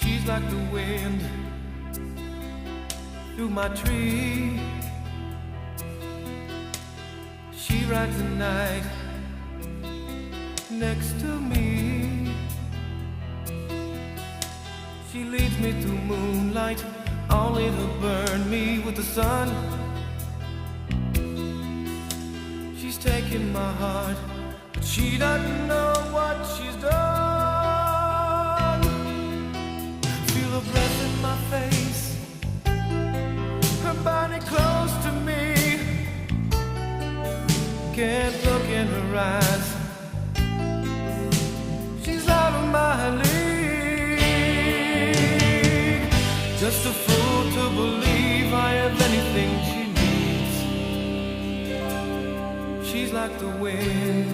She's like the wind through my tree. She rides the night next to me. She leads me through moonlight, only to burn me with the sun. She's taking my heart, but she doesn't know what she's done. Feel her breath in my face, her body close to me. Can't look in her eyes, she's out of my league. Just a fool to believe I have anything she needs. She's like the wind